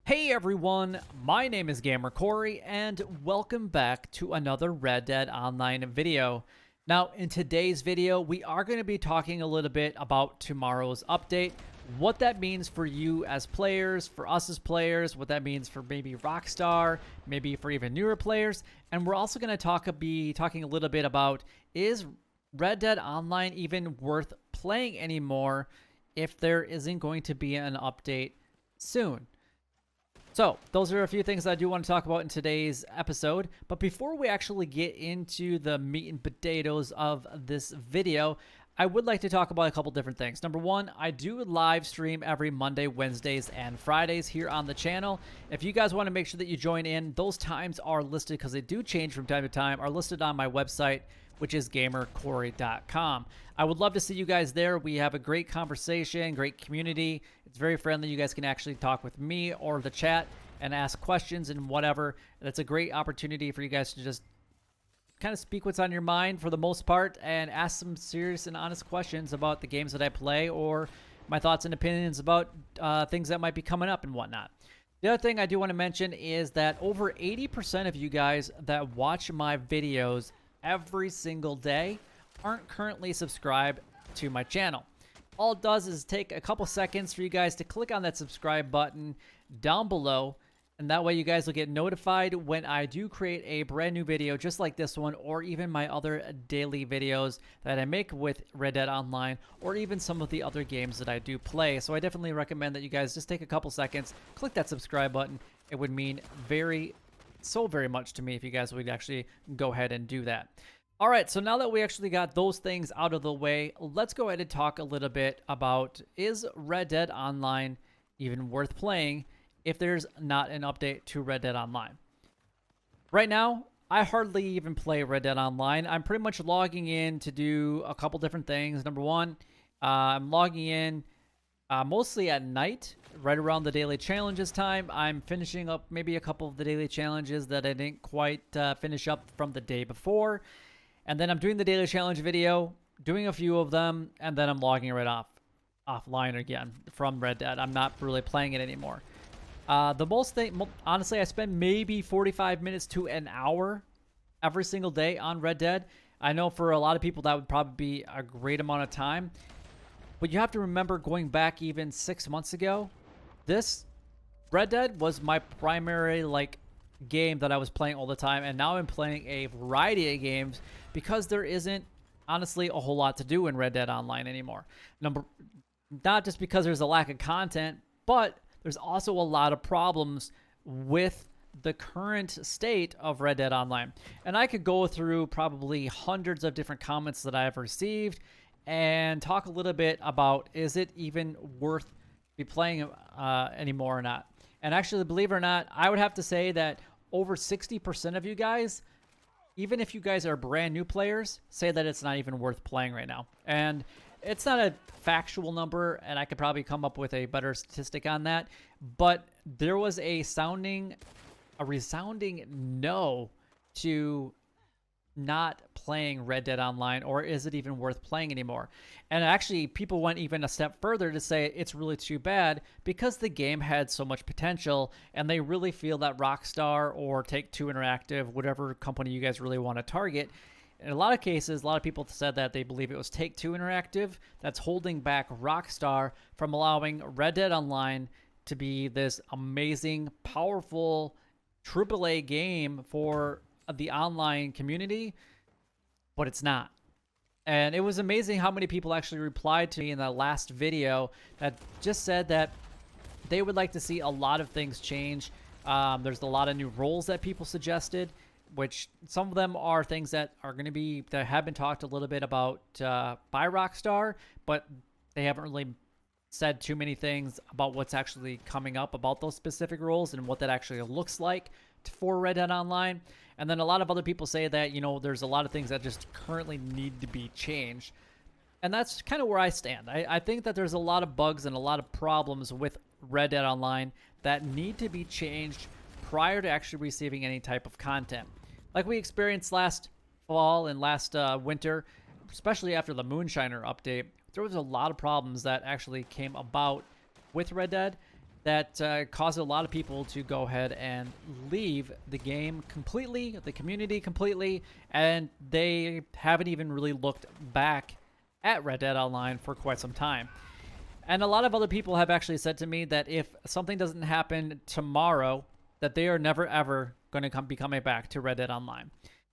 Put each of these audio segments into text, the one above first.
Hey everyone, my name is Gamer Corey, and welcome back to another Red Dead Online video. Now, in today's video, we are going to be talking a little bit about tomorrow's update, what that means for you as players, for us as players, what that means for maybe Rockstar, maybe for even newer players, and we're also going to be talking a little bit about, is Red Dead Online even worth playing anymore if there isn't going to be an update soon? So, those are a few things I do want to talk about in today's episode. But before we actually get into the meat and potatoes of this video, I would like to talk about a couple different things. Number one, I do live stream every Monday, Wednesdays, and Fridays here on the channel. If you guys want to make sure that you join in, those times are listed because they do change from time to time, are listed on my website, which is gamercorey.com. I would love to see you guys there. We have a great conversation, great community. It's very friendly. You guys can actually talk with me or the chat and ask questions and whatever. That's a great opportunity for you guys to just kind of speak what's on your mind for the most part and ask some serious and honest questions about the games that I play or my thoughts and opinions about things that might be coming up and whatnot. The other thing I do want to mention is that over 80% of you guys that watch my videos every single day aren't currently subscribed to my channel. All it does is take a couple seconds for you guys to click on that subscribe button down below, and that way you guys will get notified when I do create a brand new video just like this one, or even my other daily videos that I make with Red Dead Online, or even some of the other games that I do play. So I definitely recommend that you guys just take a couple seconds, click that subscribe button. It would mean so very much to me if you guys would actually go ahead and do that. All right, so now that we actually got those things out of the way, let's go ahead and talk a little bit about, is Red Dead Online even worth playing if there's not an update to Red Dead Online? Right now, I hardly even play Red Dead Online. I'm pretty much logging in to do a couple different things. Number one, I'm logging in mostly at night, right around the daily challenges time. I'm finishing up maybe a couple of the daily challenges that I didn't quite finish up from the day before. And then I'm doing the daily challenge video, doing a few of them, and then I'm logging right offline again from Red Dead. I'm not really playing it anymore. Honestly, I spend maybe 45 minutes to an hour every single day on Red Dead. I know for a lot of people that would probably be a great amount of time. But you have to remember, going back even 6 months ago, this Red Dead was my primary game that I was playing all the time, and now I'm playing a variety of games because there isn't honestly a whole lot to do in Red Dead Online anymore. Not just because there's a lack of content, but there's also a lot of problems with the current state of Red Dead Online. And I could go through probably hundreds of different comments that I've received and talk a little bit about, is it even worth be playing anymore or not? And actually, believe it or not, I would have to say that over 60% of you guys, even if you guys are brand new players, say that it's not even worth playing right now. And it's not a factual number, and I could probably come up with a better statistic on that, but there was a resounding no to not playing Red Dead Online, or is it even worth playing anymore? And actually, people went even a step further to say it's really too bad because the game had so much potential, and they really feel that Rockstar or Take-Two Interactive, whatever company you guys really want to target, in a lot of cases, a lot of people said that they believe it was Take-Two Interactive that's holding back Rockstar from allowing Red Dead Online to be this amazing, powerful AAA game for the online community, but it's not. And it was amazing how many people actually replied to me in that last video that just said that they would like to see a lot of things change. There's a lot of new roles that people suggested, which some of them are things that have been talked a little bit about by Rockstar, but they haven't really said too many things about what's actually coming up about those specific roles and what that actually looks like for Red Dead Online. And then a lot of other people say that, there's a lot of things that just currently need to be changed. And that's kind of where I stand. I think that there's a lot of bugs and a lot of problems with Red Dead Online that need to be changed prior to actually receiving any type of content. Like we experienced last fall and last winter, especially after the Moonshiner update, there was a lot of problems that actually came about with Red Dead that caused a lot of people to go ahead and leave the game completely, the community completely, and they haven't even really looked back at Red Dead Online for quite some time. And a lot of other people have actually said to me that if something doesn't happen tomorrow, that they are never ever going to be coming back to Red Dead Online.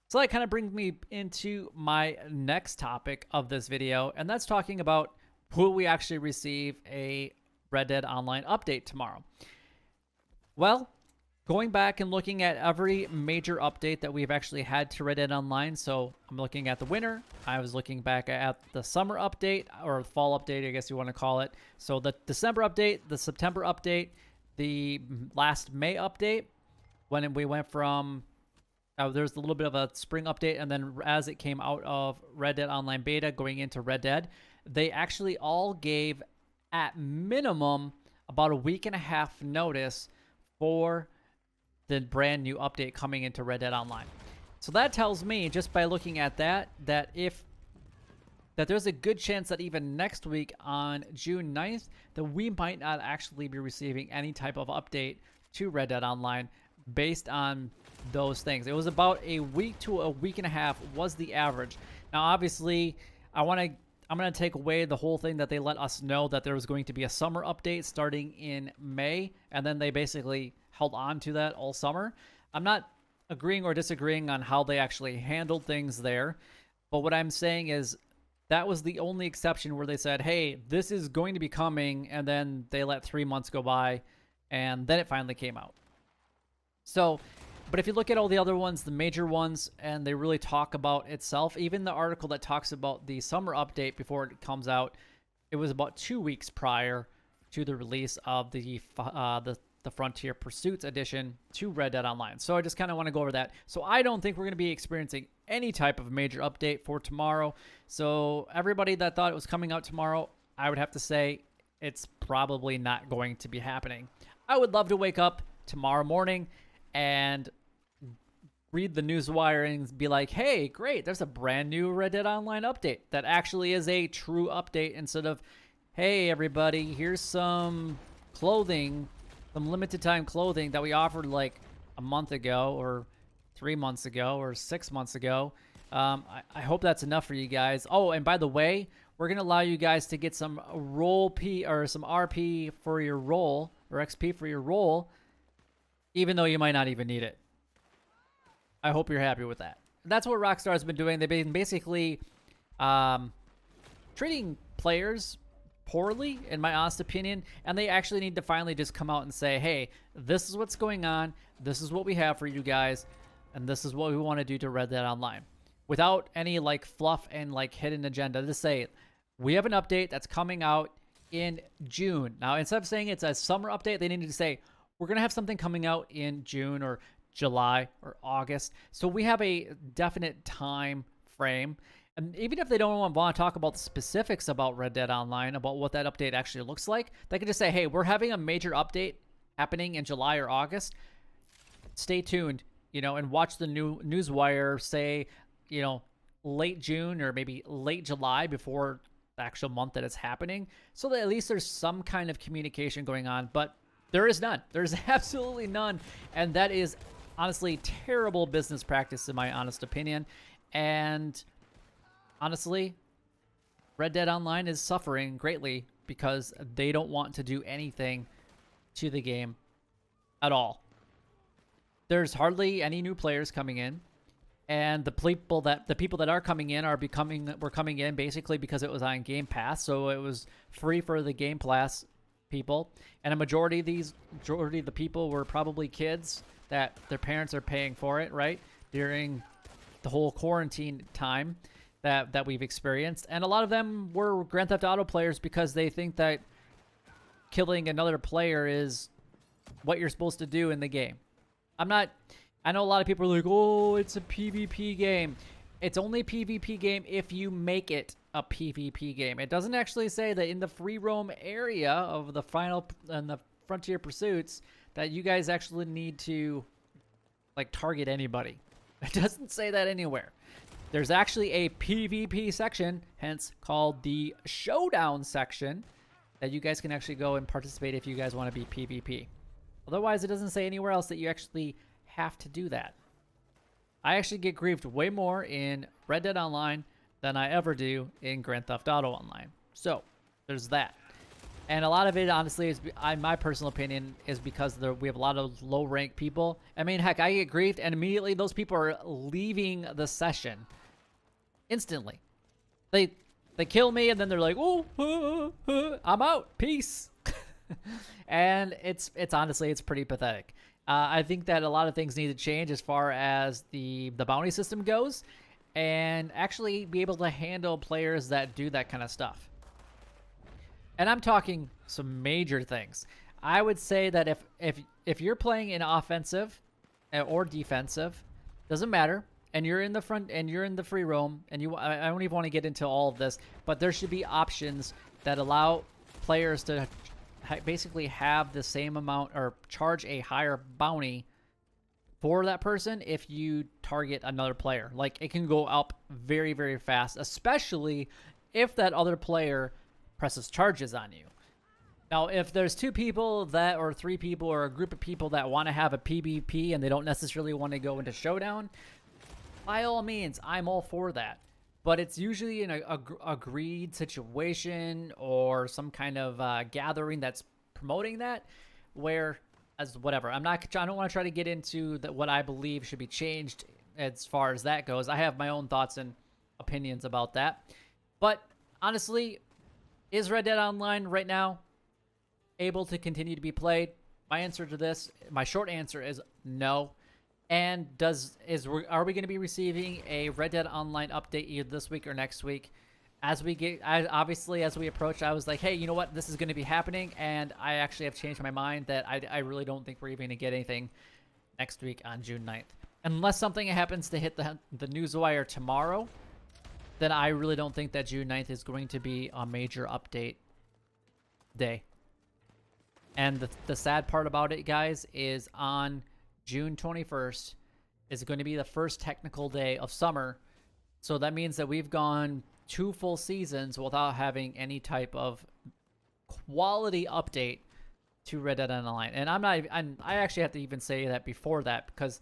So that kind of brings me into my next topic of this video, and that's talking about will we actually receive a Red Dead Online update tomorrow. Well, going back and looking at every major update that we've actually had to Red Dead Online, so I'm looking at the winter, I was looking back at the summer update, or fall update, I guess you want to call it. So the December update, the September update, the last May update, when we went from, there's a little bit of a spring update, and then as it came out of Red Dead Online beta going into Red Dead, they actually all gave, at minimum, about a week and a half notice for the brand new update coming into Red Dead Online. So that tells me, just by looking at that, that there's a good chance that even next week on June 9th, that we might not actually be receiving any type of update to Red Dead Online based on those things. It was about a week to a week and a half was the average. Now, obviously, I'm going to take away the whole thing that they let us know that there was going to be a summer update starting in May, and then they basically held on to that all summer. I'm not agreeing or disagreeing on how they actually handled things there, but what I'm saying is that was the only exception where they said, hey, this is going to be coming, and then they let 3 months go by, and then it finally came out. So, but if you look at all the other ones, the major ones, and they really talk about itself, even the article that talks about the summer update before it comes out, it was about 2 weeks prior to the release of the Frontier Pursuits edition to Red Dead Online. So I just kind of want to go over that. So I don't think we're going to be experiencing any type of major update for tomorrow. So everybody that thought it was coming out tomorrow, I would have to say it's probably not going to be happening. I would love to wake up tomorrow morning and read the newswire and be like, hey, great, there's a brand new Red Dead Online update that actually is a true update instead of, hey, everybody, here's some clothing, some limited time clothing that we offered like a month ago or 3 months ago or 6 months ago. I hope that's enough for you guys. Oh, and by the way, we're going to allow you guys to get some roll P or some RP for your roll or XP for your roll, even though you might not even need it. I hope you're happy with that. That's what Rockstar has been doing. They've been basically treating players poorly, in my honest opinion, and they actually need to finally just come out and say, hey, this is what's going on, this is what we have for you guys, and this is what we want to do to Red Dead Online. Without any like fluff and like hidden agenda. To say, we have an update that's coming out in June. Now, instead of saying it's a summer update, they need to say, we're going to have something coming out in June or July or August. So we have a definite time frame. And even if they don't want to talk about the specifics about Red Dead Online, about what that update actually looks like, they can just say, hey, we're having a major update happening in July or August. Stay tuned, and watch the new newswire say, late June or maybe late July before the actual month that it's happening. So that at least there's some kind of communication going on. But there is none. There's absolutely none. And that is honestly terrible business practice in my honest opinion. And honestly, Red Dead Online is suffering greatly because they don't want to do anything to the game at all. There's hardly any new players coming in, and the people that are coming in were coming in basically because it was on Game Pass, so it was free for the Game Pass people, and a majority of the people were probably kids that their parents are paying for it, right, during the whole quarantine time that we've experienced. And a lot of them were Grand Theft Auto players because they think that killing another player is what you're supposed to do in the game. I know a lot of people are like, oh, it's a PvP game. It's only a PvP game if you make it a PvP game. It doesn't actually say that in the free roam area of the final and the Frontier Pursuits that you guys actually need to like target anybody. It doesn't say that anywhere. There's actually a PvP section, hence called the Showdown section, that you guys can actually go and participate if you guys want to be PvP. Otherwise, it doesn't say anywhere else that you actually have to do that. I actually get griefed way more in Red Dead Online than I ever do in Grand Theft Auto Online. So, there's that. And a lot of it, honestly, is, in my personal opinion, is because we have a lot of low-rank people. I mean, heck, I get griefed, and immediately those people are leaving the session. Instantly. They kill me, and then they're like, oh, I'm out. Peace. And it's honestly, it's pretty pathetic. I think that a lot of things need to change as far as the bounty system goes, and actually be able to handle players that do that kind of stuff. And I'm talking some major things. I would say that if you're playing in offensive or defensive, doesn't matter, and you're in the front and you're in the free roam, and I don't even want to get into all of this, but there should be options that allow players to basically have the same amount or charge a higher bounty for that person if you target another player. Like, it can go up very, very fast, especially if that other player presses charges on you. Now, if there's 2 people or 3 people or a group of people that want to have a PvP and they don't necessarily want to go into showdown, by all means, I'm all for that. But it's usually in a agreed situation or some kind of gathering that's promoting that, where, as whatever. I don't want to try to get into what I believe should be changed as far as that goes. I have my own thoughts and opinions about that. But honestly, is Red Dead Online right now able to continue to be played? My answer to this, my short answer is no. And are we going to be receiving a Red Dead Online update either this week or next week? As we approach, I was like, hey, you know what? This is going to be happening, and I actually have changed my mind that I really don't think we're even going to get anything next week on June 9th. Unless something happens to hit the newswire tomorrow, then I really don't think that June 9th is going to be a major update day. And the sad part about it, guys, is on June 21st is going to be the first technical day of summer. So that means that we've gone 2 full seasons without having any type of quality update to Red Dead Online. And I actually have to even say that before that, because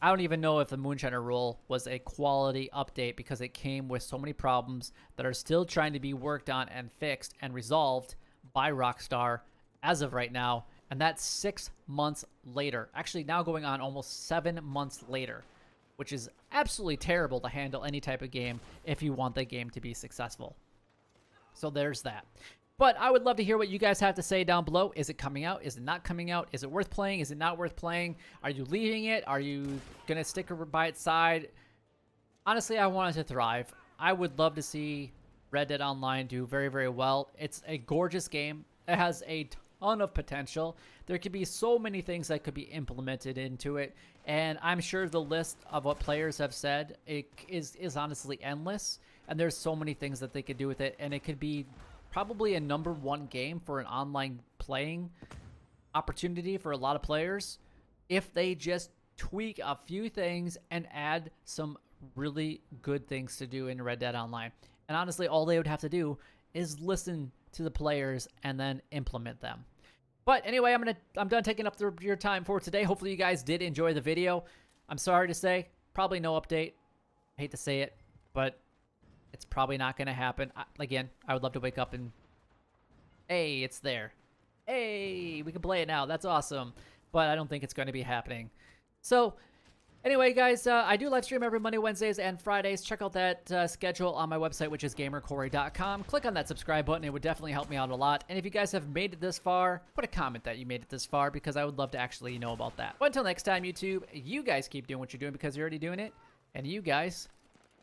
I don't even know if the Moonshiner rule was a quality update, because it came with so many problems that are still trying to be worked on and fixed and resolved by Rockstar as of right now. And that's 6 months later. Actually, now going on almost 7 months later, which is absolutely terrible to handle any type of game if you want the game to be successful. So there's that. But I would love to hear what you guys have to say down below. Is it coming out? Is it not coming out? Is it worth playing? Is it not worth playing? Are you leaving it? Are you going to stick by its side? Honestly, I want it to thrive. I would love to see Red Dead Online do very, very well. It's a gorgeous game. It has a ton of potential. There could be so many things that could be implemented into it. And I'm sure the list of what players have said is honestly endless. And there's so many things that they could do with it. And it could be probably a #1 game for an online playing opportunity for a lot of players if they just tweak a few things and add some really good things to do in Red Dead Online. And honestly, all they would have to do is listen to the players and then implement them. But anyway, I'm done taking up your time for today. Hopefully you guys did enjoy the video. I'm sorry to say, probably no update. I hate to say it, but it's probably not going to happen. Again, I would love to wake up and, hey, it's there. Hey, we can play it now. That's awesome. But I don't think it's going to be happening. So, anyway, guys, I do live stream every Monday, Wednesdays, and Fridays. Check out that schedule on my website, which is gamercorey.com. Click on that subscribe button. It would definitely help me out a lot. And if you guys have made it this far, put a comment that you made it this far, because I would love to actually know about that. But until next time, YouTube, you guys keep doing what you're doing because you're already doing it. And you guys,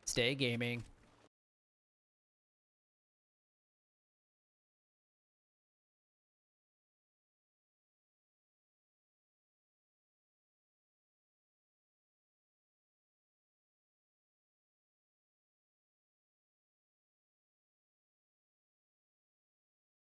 stay gaming.